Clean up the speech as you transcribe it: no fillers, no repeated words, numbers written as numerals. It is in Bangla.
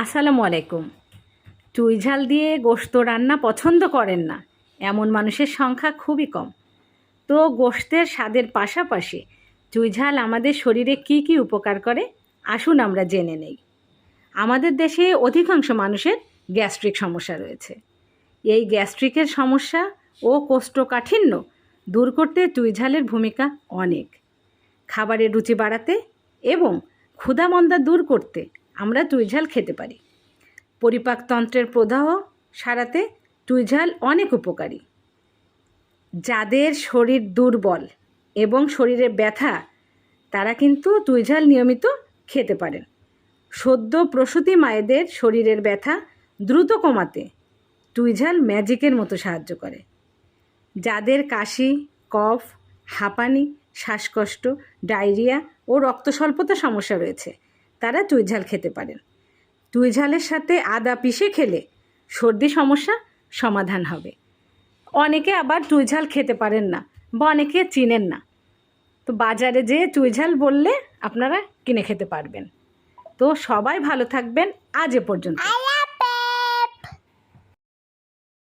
আসসালামু আলাইকুম। চুই ঝাল দিয়ে গোশত রান্না পছন্দ করেন না এমন মানুষের সংখ্যা খুবই কম। তো গোশতের স্বাদের পাশাপাশি চুই ঝাল আমাদের শরীরে কি কি উপকার করে আসুন আমরা জেনে নেই। আমাদের দেশে অধিকাংশ মানুষের গ্যাস্ট্রিক সমস্যা রয়েছে। এই গ্যাস্ট্রিকের সমস্যা ও কোষ্ঠকাঠিন্য দূর করতে চুই ঝালের ভূমিকা অনেক। খাবারের রুচি বাড়াতে এবং ক্ষুধামন্দা দূর করতে আমরা চুই ঝাল খেতে পারি। পরিপাকতন্ত্রের প্রদাহ সারাতে চুই ঝাল অনেক উপকারী। যাদের শরীর দুর্বল এবং শরীরে ব্যথা তারা কিন্তু চুই ঝাল নিয়মিত খেতে পারেন। সদ্য প্রসূতি মায়েদের শরীরের ব্যথা দ্রুত কমাতে চুই ঝাল ম্যাজিকের মতো সাহায্য করে। যাদের কাশি, কফ, হাঁপানি, শ্বাসকষ্ট, ডায়রিয়া ও রক্তস্বল্পতা সমস্যা রয়েছে তারা চুই ঝাল খেতে পারেন। চুই ঝালের সাথে আদা পিষে খেলে সর্দি সমস্যা সমাধান হবে। অনেকে আবার চুই ঝাল খেতে পারেন না বা অনেকে চিনেন না, তো বাজারে যেয়ে চুই ঝাল বললে আপনারা কিনে খেতে পারবেন। তো সবাই ভালো থাকবেন। আজ এ পর্যন্ত।